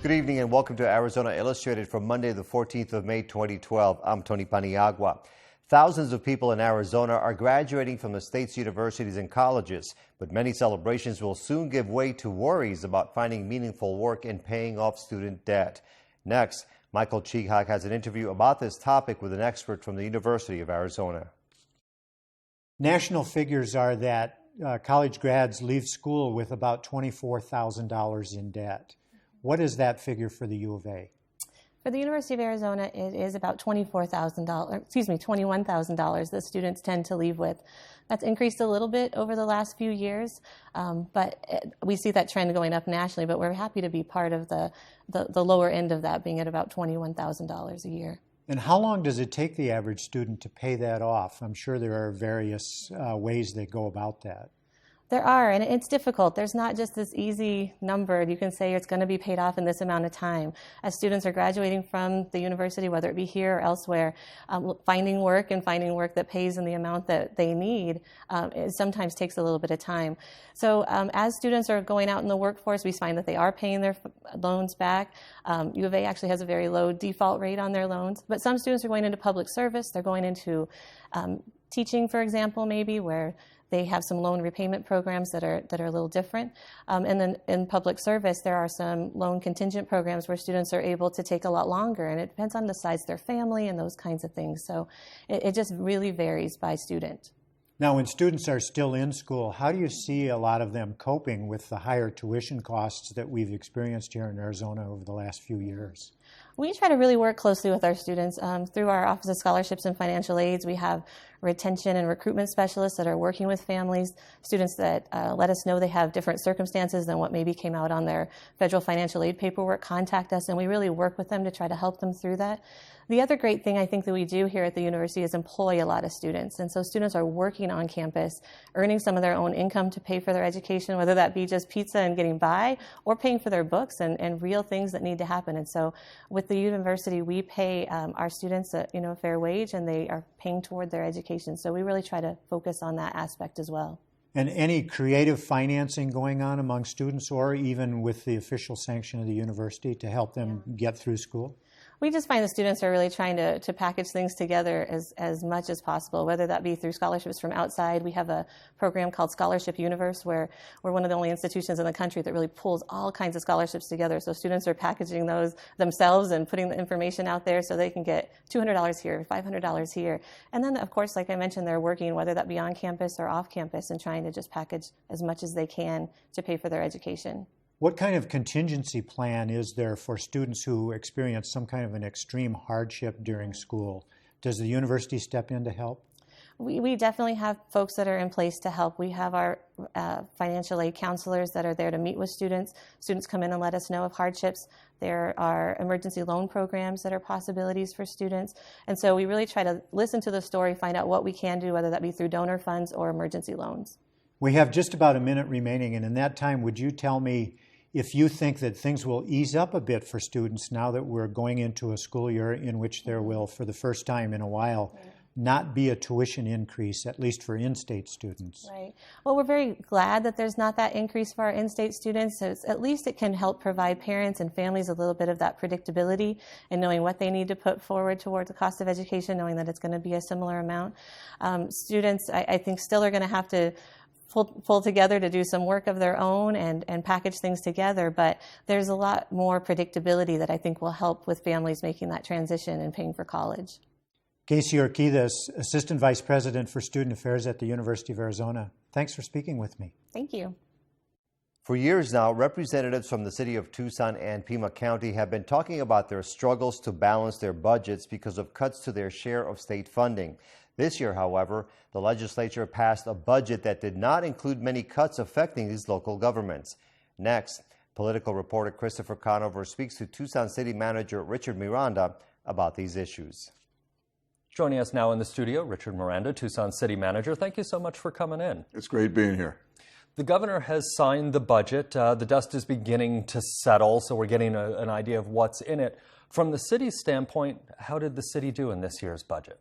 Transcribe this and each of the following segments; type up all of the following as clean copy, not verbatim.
Good evening and welcome to Arizona Illustrated for Monday, the 14th of May, 2012. I'm Tony Paniagua. Thousands of people in Arizona are graduating from the state's universities and colleges, but many celebrations will soon give way to worries about finding meaningful work and paying off student debt. Next, Michael Cheekhak has an interview about this topic with an expert from the University of Arizona. National figures are that college grads leave school with about $24,000 in debt. What is that figure for the U of A? For the University of Arizona, it is about $21,000 that students tend to leave with. That's increased a little bit over the last few years, but we see that trend going up nationally, but we're happy to be part of the lower end of that, being at about $21,000 a year. And how long does it take the average student to pay that off? I'm sure there are various ways they go about that. There are, and it's difficult. There's not just this easy number. You can say it's going to be paid off in this amount of time. As students are graduating from the university, whether it be here or elsewhere, finding work that pays in the amount that they need, it sometimes takes a little bit of time. So as students are going out in the workforce, we find that they are paying their loans back. U of A actually has a very low default rate on their loans, but some students are going into public service. They're going into teaching, for example, maybe, where they have some loan repayment programs that are a little different. And then in public service, there are some loan contingent programs where students are able to take a lot longer, and it depends on the size of their family and those kinds of things. So it just really varies by student. Now, when students are still in school, how do you see a lot of them coping with the higher tuition costs that we've experienced here in Arizona over the last few years? We try to really work closely with our students. Through our Office of Scholarships and Financial Aids, we have retention and recruitment specialists that are working with families, students that let us know they have different circumstances than what maybe came out on their federal financial aid paperwork, contact us, and we really work with them to try to help them through that. The other great thing I think that we do here at the university is employ a lot of students. And so students are working on campus, earning some of their own income to pay for their education, whether that be just pizza and getting by, or paying for their books and real things that need to happen. And so with the university, we pay our students a fair wage, and they are paying toward their education. So we really try to focus on that aspect as well. And any creative financing going on among students, or even with the official sanction of the university to help them get through school? We just find the students are really trying to package things together as much as possible, whether that be through scholarships from outside. We have a program called Scholarship Universe, where we're one of the only institutions in the country that really pulls all kinds of scholarships together. So students are packaging those themselves and putting the information out there so they can get $200 here, $500 here. And then, of course, like I mentioned, they're working, whether that be on campus or off campus, and trying to just package as much as they can to pay for their education. What kind of contingency plan is there for students who experience some kind of an extreme hardship during school? Does the university step in to help? We definitely have folks that are in place to help. We have our financial aid counselors that are there to meet with students. Students come in and let us know of hardships. There are emergency loan programs that are possibilities for students. And so we really try to listen to the story, find out what we can do, whether that be through donor funds or emergency loans. We have just about a minute remaining, and in that time, would you tell me if you think that things will ease up a bit for students now that we're going into a school year in which there will, for the first time in a while, not be a tuition increase, at least for in-state students? Right. Well, we're very glad that there's not that increase for our in-state students. So at least it can help provide parents and families a little bit of that predictability and knowing what they need to put forward towards the cost of education, knowing that it's going to be a similar amount. Students, I think, still are going to have to pull together to do some work of their own and package things together, but there's a lot more predictability that I think will help with families making that transition and paying for college. Casey Urquidez, Assistant Vice President for Student Affairs at the University of Arizona. Thanks for speaking with me. Thank you. For years now, representatives from the city of Tucson and Pima County have been talking about their struggles to balance their budgets because of cuts to their share of state funding. This year, however, the legislature passed a budget that did not include many cuts affecting these local governments. Next, political reporter Christopher Conover speaks to Tucson City Manager Richard Miranda about these issues. Joining us now in the studio, Richard Miranda, Tucson City Manager. Thank you so much for coming in. It's great being here. The governor has signed the budget. The dust is beginning to settle, so we're getting an idea of what's in it. From the city's standpoint, how did the city do in this year's budget?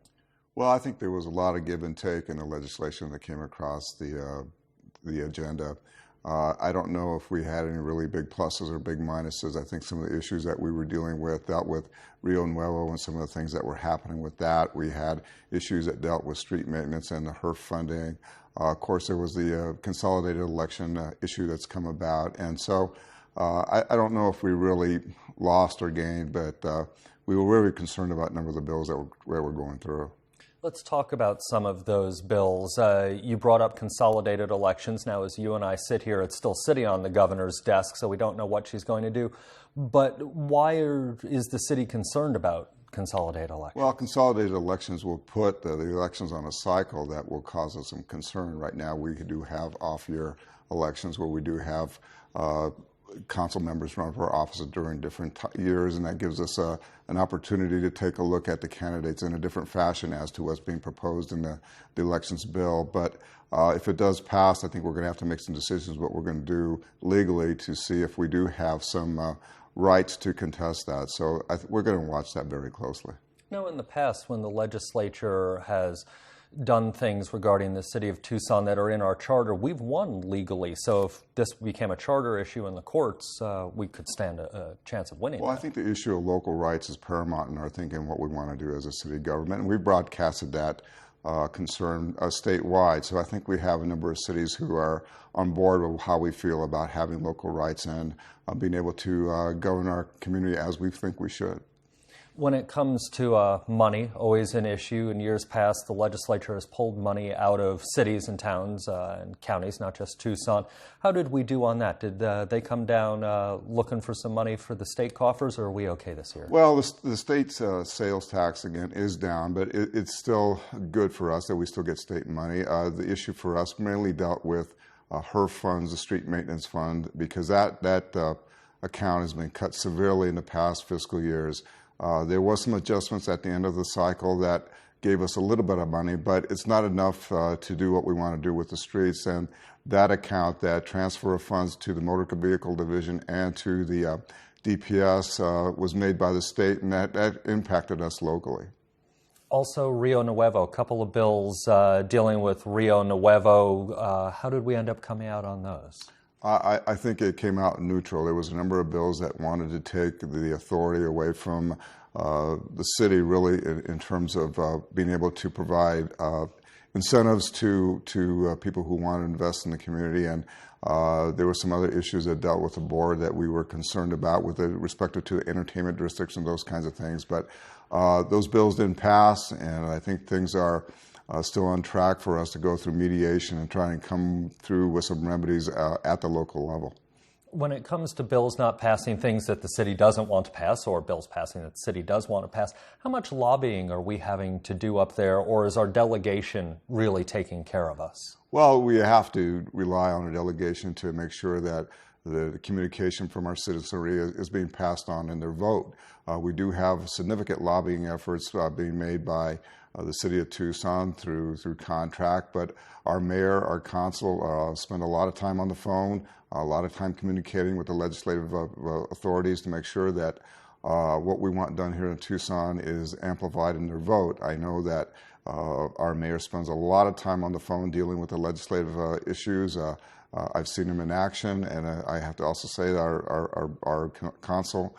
Well, I think there was a lot of give and take in the legislation that came across the agenda. I don't know if we had any really big pluses or big minuses. I think some of the issues that we were dealing with dealt with Rio Nuevo and some of the things that were happening with that. We had issues that dealt with street maintenance and the HERF funding. Of course, there was the consolidated election issue that's come about. And so I don't know if we really lost or gained, but we were really concerned about a number of the bills that were going through. Let's talk about some of those bills. You brought up consolidated elections. Now, as you and I sit here, it's still sitting on the governor's desk, so we don't know what she's going to do. But why is the city concerned about consolidated elections? Well, consolidated elections will put the elections on a cycle that will cause us some concern. Right now, we do have off-year elections where we do have council members run for office during different years, and that gives us an opportunity to take a look at the candidates in a different fashion as to what's being proposed in the elections bill. But if it does pass, I think we're going to have to make some decisions what we're going to do legally to see if we do have some rights to contest that. So we're going to watch that very closely. Now, in the past, when the legislature has done things regarding the city of Tucson that are in our charter, we've won legally. So if this became a charter issue in the courts, we could stand a chance of winning. Well, I think the issue of local rights is paramount in our thinking what we want to do as a city government. And we broadcasted that concern statewide. So I think we have a number of cities who are on board with how we feel about having local rights and being able to govern our community as we think we should. When it comes to money, always an issue. In years past, the legislature has pulled money out of cities and towns and counties, not just Tucson. How did we do on that? Did they come down looking for some money for the state coffers, or are we okay this year? Well, the state's sales tax, again, is down, but it's still good for us that we still get state money. The issue for us mainly dealt with HERF funds, the street maintenance fund, because that account has been cut severely in the past fiscal years. There was some adjustments at the end of the cycle that gave us a little bit of money, but it's not enough to do what we want to do with the streets. And that account, that transfer of funds to the Motor Vehicle Division and to the DPS was made by the state, and that impacted us locally. Also, Rio Nuevo, a couple of bills dealing with Rio Nuevo. How did we end up coming out on those? I think it came out neutral. There was a number of bills that wanted to take the authority away from the city, really, in terms of being able to provide incentives to people who want to invest in the community. And there were some other issues that dealt with the board that we were concerned about with respect to entertainment districts and those kinds of things. But those bills didn't pass, and I think things are still on track for us to go through mediation and try and come through with some remedies at the local level. When it comes to bills not passing things that the city doesn't want to pass, or bills passing that the city does want to pass, how much lobbying are we having to do up there, or is our delegation really taking care of us? Well, we have to rely on a delegation to make sure that the communication from our citizenry is being passed on in their vote. We do have significant lobbying efforts being made by the city of Tucson through contract, but our mayor, our council spend a lot of time on the phone, a lot of time communicating with the legislative authorities to make sure that what we want done here in Tucson is amplified in their vote. I know that our mayor spends a lot of time on the phone dealing with the legislative issues. I've seen him in action, and I have to also say that our council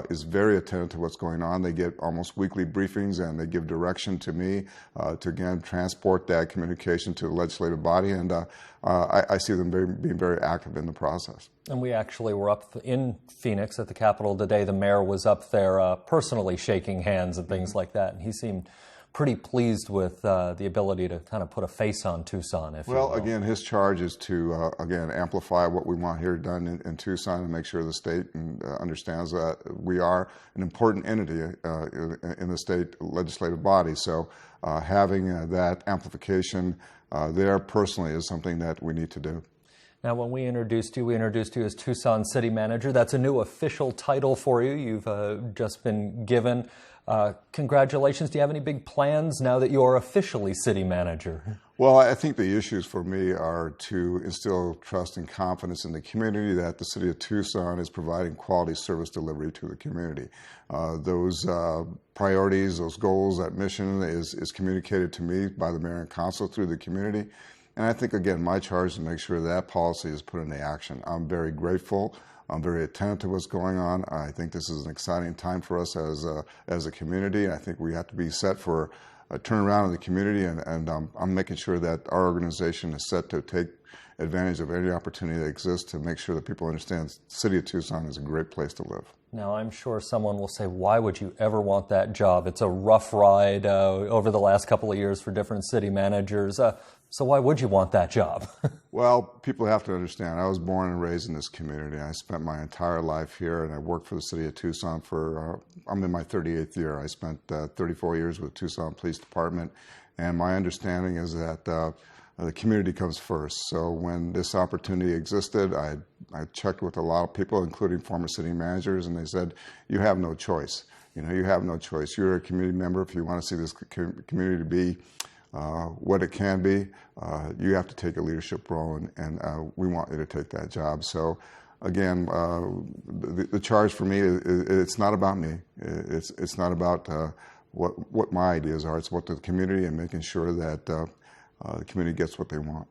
is very attentive to what's going on. They get almost weekly briefings, and they give direction to me to, again, transport that communication to the legislative body, and I see them being very active in the process. And we actually were up in Phoenix at the Capitol today. The mayor was up there personally shaking hands and things like that, and he seemed pretty pleased with the ability to kind of put a face on Tucson, if you will. Well, again, his charge is to, again, amplify what we want here done in Tucson and make sure the state understands that we are an important entity in the state legislative body. So having that amplification there personally is something that we need to do. Now, when we introduced you as Tucson City Manager. That's a new official title for you. You've just been given. Congratulations. Do you have any big plans now that you're officially City Manager? Well, I think the issues for me are to instill trust and confidence in the community that the city of Tucson is providing quality service delivery to the community. Those priorities, those goals, that mission is communicated to me by the mayor and council through the community. And I think, again, my charge is to make sure that policy is put into action. I'm very grateful. I'm very attentive to what's going on. I think this is an exciting time for us as a community. I think we have to be set for a turnaround in the community, and I'm making sure that our organization is set to take advantage of any opportunity that exists to make sure that people understand the city of Tucson is a great place to live. Now, I'm sure someone will say, why would you ever want that job? It's a rough ride over the last couple of years for different city managers. So why would you want that job? Well, people have to understand, I was born and raised in this community. I spent my entire life here, and I worked for the city of Tucson for, I'm in my 38th year. I spent 34 years with Tucson Police Department, and my understanding is that the community comes first. So when this opportunity existed, I checked with a lot of people, including former city managers, and they said, you have no choice. You know, you have no choice. You're a community member. If you want to see this community to be what it can be, you have to take a leadership role, and we want you to take that job. So again, the charge for me, it's not about me. It's not about what my ideas are. It's what the community, and making sure that the community gets what they want.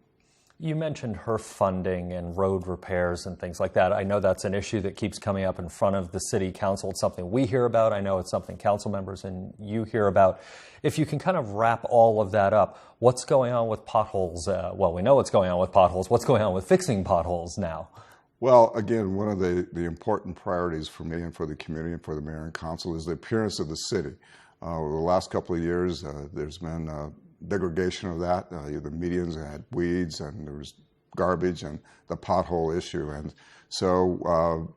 You mentioned HERF funding and road repairs and things like that. I know that's an issue that keeps coming up in front of the city council. It's something we hear about. I know it's something council members and you hear about. If you can kind of wrap all of that up, what's going on with potholes? Well, we know what's going on with potholes. What's going on with fixing potholes now? Well, again, one of the important priorities for me and for the community and for the mayor and council is the appearance of the city. Over the last couple of years, there's been degradation of that. The medians had weeds, and there was garbage, and the pothole issue. And so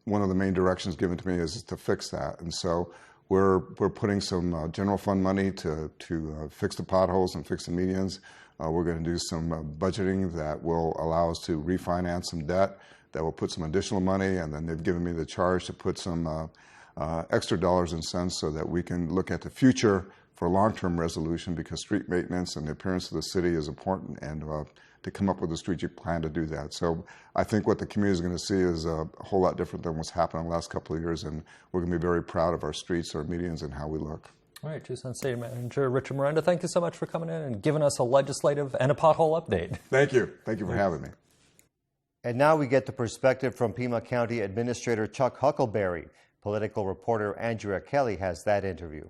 one of the main directions given to me is to fix that. And so we're putting some general fund money to fix the potholes and fix the medians. We're going to do some budgeting that will allow us to refinance some debt, that will put some additional money, and then they've given me the charge to put some extra dollars and cents so that we can look at the future for long-term resolution, because street maintenance and the appearance of the city is important, and to come up with a strategic plan to do that. So I think what the community is going to see is a whole lot different than what's happened in the last couple of years, and we're going to be very proud of our streets, our medians, and how we look. All right, Tucson City Manager Richard Miranda, thank you so much for coming in and giving us a legislative and a pothole update. Thank you. Thank you for having me. And now we get the perspective from Pima County Administrator Chuck Huckleberry. Political reporter Andrea Kelly has that interview.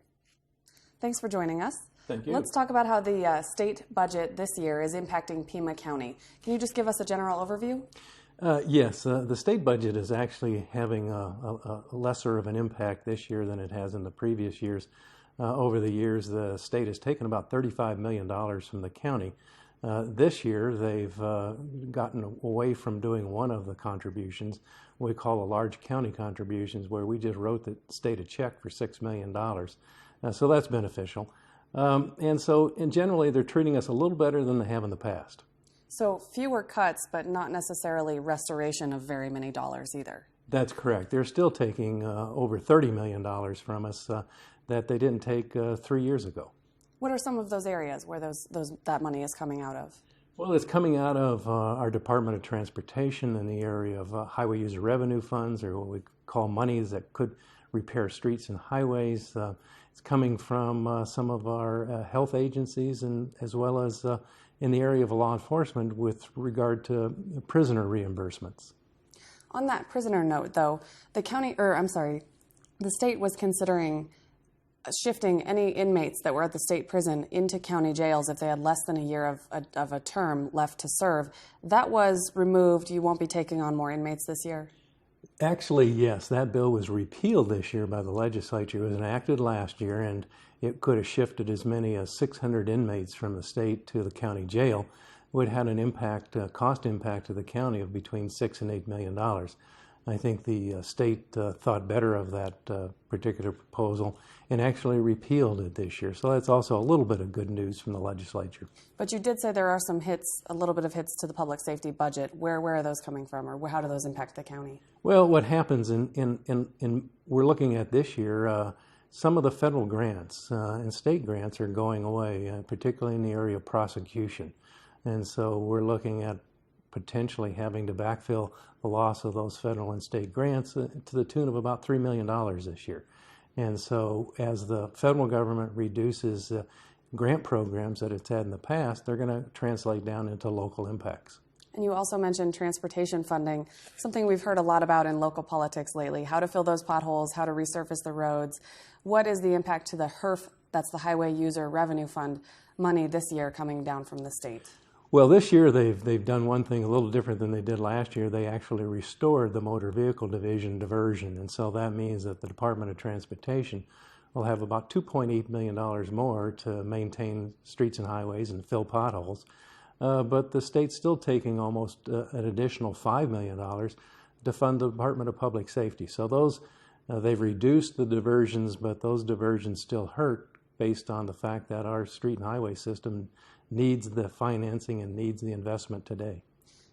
Thanks for joining us. Thank you. Let's talk about how the state budget this year is impacting Pima County. Can you just give us a general overview? Yes, the state budget is actually having a lesser of an impact this year than it has in the previous years. Over the years, the state has taken about $35 million from the county. This year, they've gotten away from doing one of the contributions we call the large county contributions, where we just wrote the state a check for $6 million. So that's beneficial. And generally, they're treating us a little better than they have in the past. So fewer cuts, but not necessarily restoration of very many dollars either. That's correct. They're still taking over $30 million from us that they didn't take 3 years ago. What are some of those areas where that money is coming out of? Well, it's coming out of our Department of Transportation in the area of highway user revenue funds, or what we call monies that could repair streets and highways. It's coming from some of our health agencies, and as well as in the area of law enforcement with regard to prisoner reimbursements. On that prisoner note, though, the state was considering shifting any inmates that were at the state prison into county jails if they had less than a year of a term left to serve. That was removed. You won't be taking on more inmates this year? Actually, yes. That bill was repealed this year by the legislature. It was enacted last year, and it could have shifted as many as 600 inmates from the state to the county jail. It would have had an impact, cost impact to the county of between $6 and $8 million. I think the state thought better of that particular proposal and actually repealed it this year. So that's also a little bit of good news from the legislature. But you did say there are some hits, a little bit of hits to the public safety budget. Where are those coming from, or how do those impact the county? Well, what happens we're looking at this year, some of the federal grants and state grants are going away, particularly in the area of prosecution. And so we're looking at potentially having to backfill the loss of those federal and state grants to the tune of about $3 million this year. And so as the federal government reduces grant programs that it's had in the past, they're going to translate down into local impacts. And you also mentioned transportation funding, something we've heard a lot about in local politics lately, how to fill those potholes, how to resurface the roads. What is the impact to the HERF, that's the Highway User Revenue Fund, money this year coming down from the state? Well, this year they've done one thing a little different than they did last year. They actually restored the Motor Vehicle Division diversion, and so that means that the Department of Transportation will have about $2.8 million more to maintain streets and highways and fill potholes. But the state's still taking almost an additional $5 million to fund the Department of Public Safety. So those, they've reduced the diversions, but those diversions still hurt based on the fact that our street and highway system needs the financing and needs the investment today.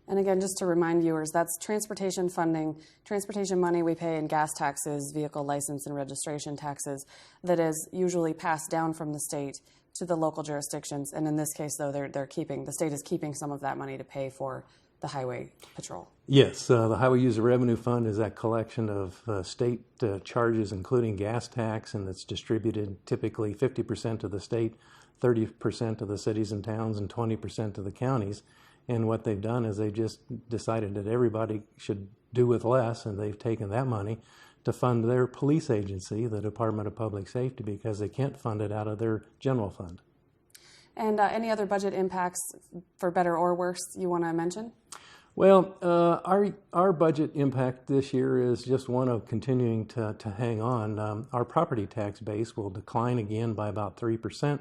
And again, just to remind viewers, that's transportation funding, transportation money we pay in gas taxes, vehicle license and registration taxes, that is usually passed down from the state to the local jurisdictions. And in this case, though, the state is keeping some of that money to pay for the highway patrol. Yes, the Highway User Revenue Fund is that collection of state charges, including gas tax, and it's distributed typically 50% to the state, 30% to the cities and towns, and 20% to the counties. And what they've done is they just decided that everybody should do with less, and they've taken that money to fund their police agency, the Department of Public Safety, because they can't fund it out of their general fund. And any other budget impacts, for better or worse, you want to mention? Well, our budget impact this year is just one of continuing to hang on. Our property tax base will decline again by about 3%.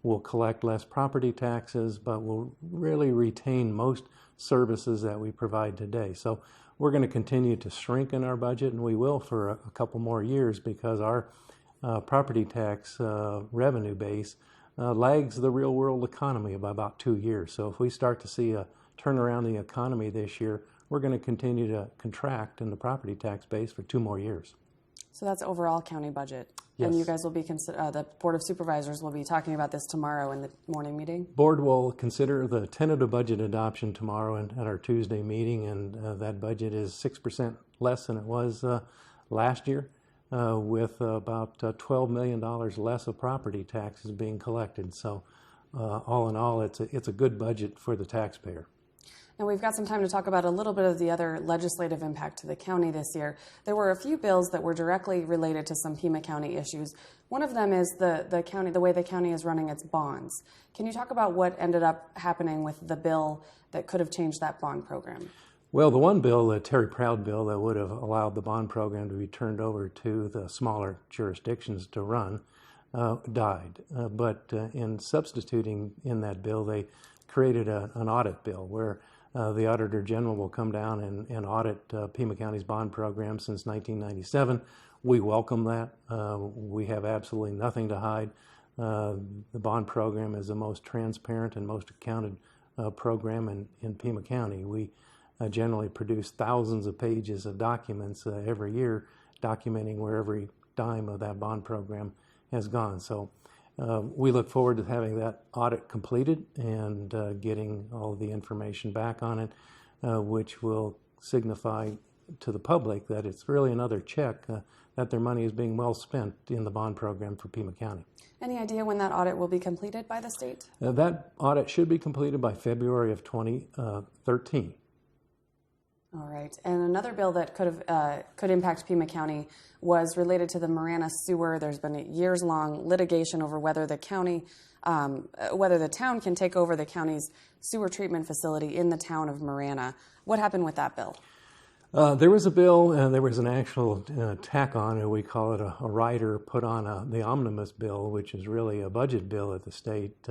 We'll collect less property taxes, but we'll really retain most services that we provide today. So we're going to continue to shrink in our budget, and we will for a couple more years, because our property tax revenue base lags the real world economy by about 2 years. So if we start to see a turnaround in the economy this year, we're going to continue to contract in the property tax base for 2 more years. So that's overall county budget. Yes. And you guys will be, the Board of Supervisors will be talking about this tomorrow in the morning meeting? Board will consider the tentative budget adoption tomorrow at our Tuesday meeting, and that budget is 6% less than it was last year, with about $12 million less of property taxes being collected. So all in all, it's a good budget for the taxpayer. And we've got some time to talk about a little bit of the other legislative impact to the county this year. There were a few bills that were directly related to some Pima County issues. One of them is the way the county is running its bonds. Can you talk about what ended up happening with the bill that could have changed that bond program? Well, the one bill, the Terry Proud bill, that would have allowed the bond program to be turned over to the smaller jurisdictions to run, died. But in substituting in that bill, they created an audit bill where the Auditor General will come down and audit Pima County's bond program since 1997. We welcome that. We have absolutely nothing to hide. The bond program is the most transparent and most accounted program in Pima County. We generally produce thousands of pages of documents every year documenting where every dime of that bond program has gone. So we look forward to having that audit completed and getting all of the information back on it, which will signify to the public that it's really another check that their money is being well spent in the bond program for Pima County. Any idea when that audit will be completed by the state? That audit should be completed by February of 2013. All right. And another bill that could impact Pima County was related to the Marana sewer. There's been a years-long litigation over whether the town can take over the county's sewer treatment facility in the town of Marana. What happened with that bill? There was a bill, and there was an actual tack on, and we call it a rider, put on the omnibus bill, which is really a budget bill at the state,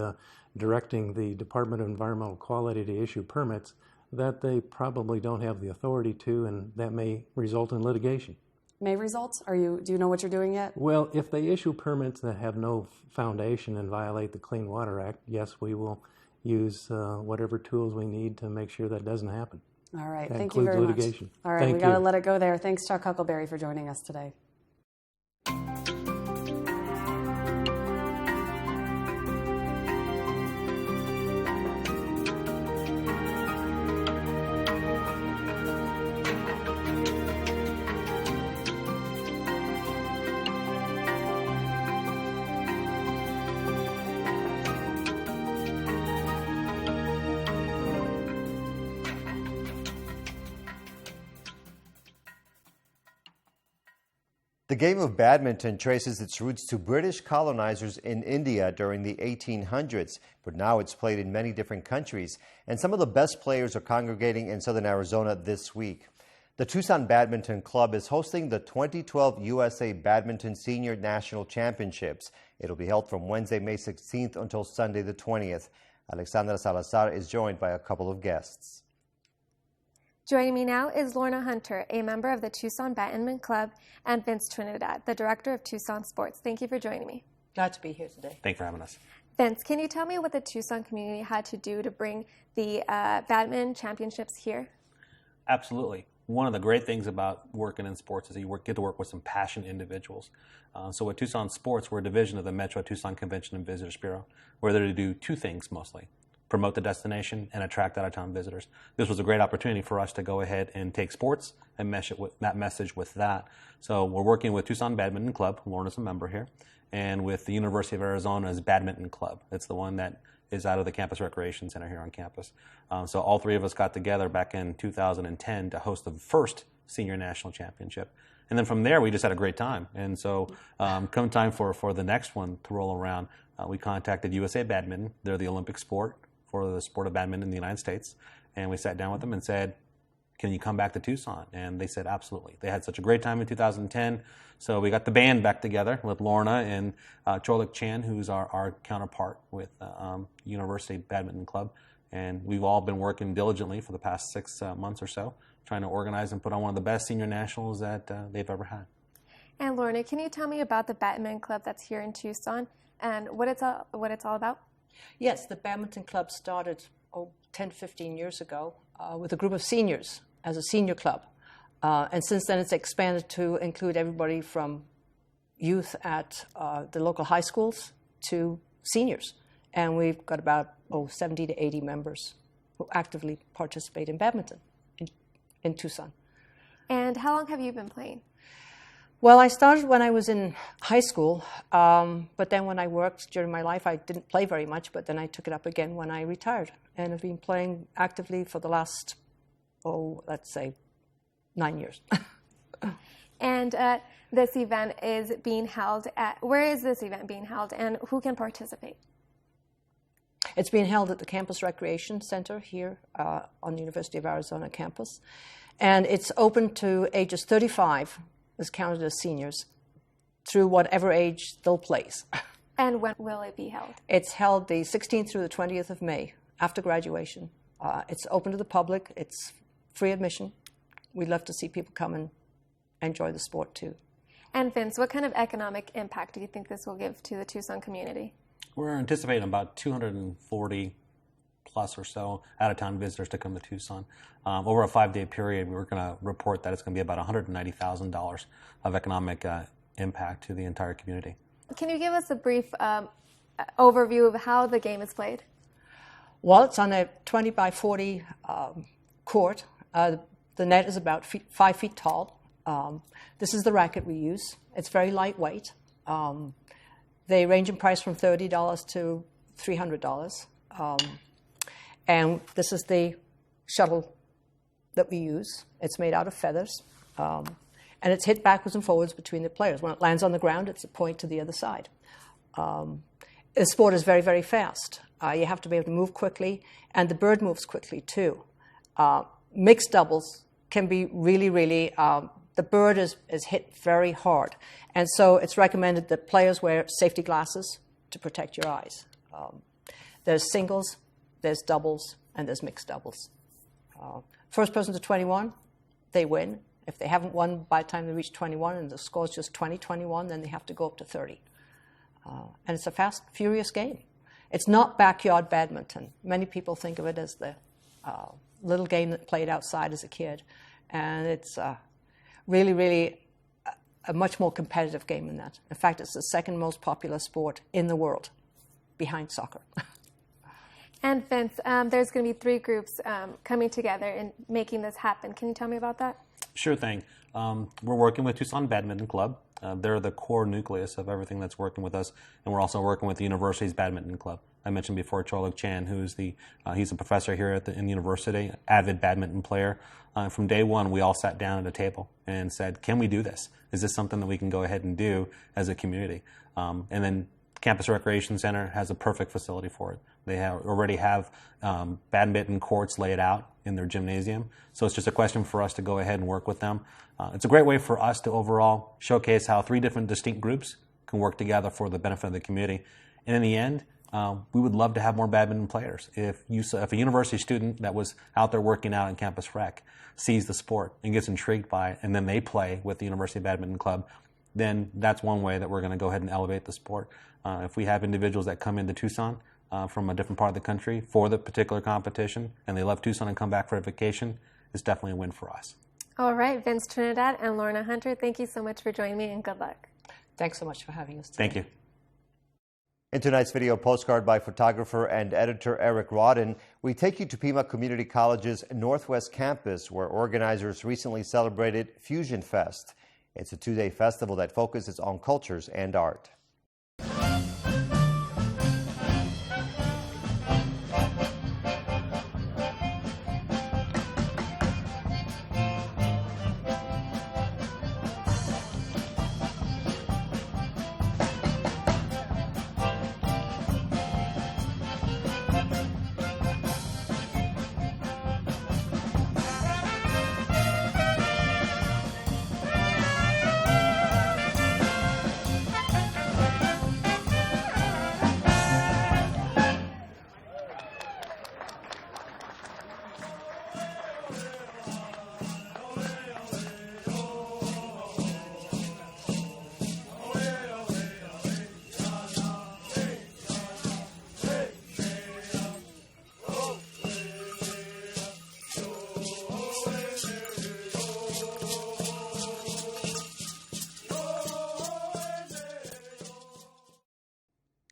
directing the Department of Environmental Quality to issue permits that they probably don't have the authority to, and that may result in litigation. May result? Do you know what you're doing yet? Well, if they issue permits that have no foundation and violate the Clean Water Act, yes, we will use whatever tools we need to make sure that doesn't happen. All right. That Thank you very litigation. Much. All right. We got to let it go there. Thanks, Chuck Huckleberry, for joining us today. The game of badminton traces its roots to British colonizers in India during the 1800s, but now it's played in many different countries, and some of the best players are congregating in southern Arizona this week. The Tucson Badminton Club is hosting the 2012 USA Badminton Senior National Championships. It'll be held from Wednesday, May 16th until Sunday the 20th. Alexandra Salazar is joined by a couple of guests. Joining me now is Lorna Hunter, a member of the Tucson Badminton Club, and Vince Trinidad, the director of Tucson Sports. Thank you for joining me. Glad to be here today. Thanks for having us. Vince, can you tell me what the Tucson community had to do to bring the Badminton Championships here? Absolutely. One of the great things about working in sports is that you get to work with some passionate individuals. So with Tucson Sports, we're a division of the Metro Tucson Convention and Visitors Bureau. We're there to do two things mostly: promote the destination and attract out-of-town visitors. This was a great opportunity for us to go ahead and take sports and mesh it with that message with that. So we're working with Tucson Badminton Club, Lorna's a member here, and with the University of Arizona's Badminton Club. It's the one that is out of the Campus Recreation Center here on campus. So all three of us got together back in 2010 to host the first Senior National Championship. And then from there, we just had a great time. And so come time for the next one to roll around, we contacted USA Badminton. They're the Olympic sport for the sport of badminton in the United States. And we sat down with them and said, can you come back to Tucson? And they said, absolutely. They had such a great time in 2010. So we got the band back together with Lorna and Cholik Chan, who's our counterpart with University Badminton Club. And we've all been working diligently for the past 6 months or so, trying to organize and put on one of the best senior nationals that they've ever had. And Lorna, can you tell me about the Badminton Club that's here in Tucson and what it's all about? Yes, the Badminton Club started 10 to 15 years ago with a group of seniors as a senior club. And since then it's expanded to include everybody from youth at the local high schools to seniors. And we've got about 70 to 80 members who actively participate in badminton in Tucson. And how long have you been playing? Well, I started when I was in high school, but then when I worked during my life, I didn't play very much, but then I took it up again when I retired. And I've been playing actively for the last, let's say, 9 years. And this event is being held at, where is this event being held and who can participate? It's being held at the Campus Recreation Center here on the University of Arizona campus. And it's open to ages 35, is counted as seniors, through whatever age still plays. And when will it be held? It's held the 16th through the 20th of May, after graduation. It's open to the public. It's free admission. We'd love to see people come and enjoy the sport too. And Vince, what kind of economic impact do you think this will give to the Tucson community? We're anticipating about 240 plus or so out-of-town visitors to come to Tucson. Over a 5-day period, we were going to report that it's going to be about $190,000 of economic impact to the entire community. Can you give us a brief overview of how the game is played? Well, it's on a 20 by 40 court. The net is about 5 feet tall. This is the racket we use. It's very lightweight. They range in price from $30 to $300. And this is the shuttle that we use. It's made out of feathers. And it's hit backwards and forwards between the players. When it lands on the ground, it's a point to the other side. The sport is very, very fast. You have to be able to move quickly, and the bird moves quickly too. Mixed doubles can be really, really, the bird is hit very hard. And so it's recommended that players wear safety glasses to protect your eyes. There's singles, there's doubles, and there's mixed doubles. First person to 21, they win. If they haven't won by the time they reach 21 and the score's just 20-21, then they have to go up to 30. And it's a fast, furious game. It's not backyard badminton. Many people think of it as the little game that played outside as a kid. And it's really, really a much more competitive game than that. In fact, it's the second most popular sport in the world, behind soccer. And Vince, there's going to be 3 groups coming together and making this happen. Can you tell me about that? Sure thing. We're working with Tucson Badminton Club. They're the core nucleus of everything that's working with us, and we're also working with the university's Badminton Club. I mentioned before Cholok Chan, who's he's a professor here in the university, avid badminton player. From day one, we all sat down at a table and said, can we do this? Is this something that we can go ahead and do as a community? And then Campus Recreation Center has a perfect facility for it. They already have badminton courts laid out in their gymnasium. So it's just a question for us to go ahead and work with them. It's a great way for us to overall showcase how 3 different distinct groups can work together for the benefit of the community. And in the end, we would love to have more badminton players. If a university student that was out there working out in Campus Rec sees the sport and gets intrigued by it, and then they play with the University Badminton Club, then that's one way that we're going to go ahead and elevate the sport. If we have individuals that come into Tucson from a different part of the country for the particular competition, and they love Tucson and come back for a vacation, it's definitely a win for us. All right, Vince Trinidad and Lorna Hunter, thank you so much for joining me, and good luck. Thanks so much for having us today. Thank you. In tonight's video postcard by photographer and editor Eric Rodden, we take you to Pima Community College's Northwest Campus, where organizers recently celebrated Fusion Fest. It's a 2-day festival that focuses on cultures and art.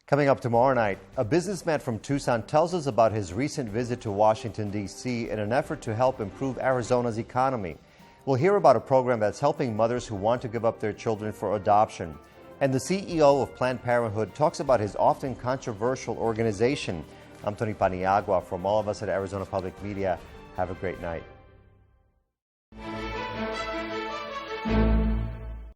Coming up tomorrow night, a businessman from Tucson tells us about his recent visit to Washington, D.C. in an effort to help improve Arizona's economy. We'll hear about a program that's helping mothers who want to give up their children for adoption. And the CEO of Planned Parenthood talks about his often controversial organization. I'm Tony Paniagua. From all of us at Arizona Public Media, have a great night.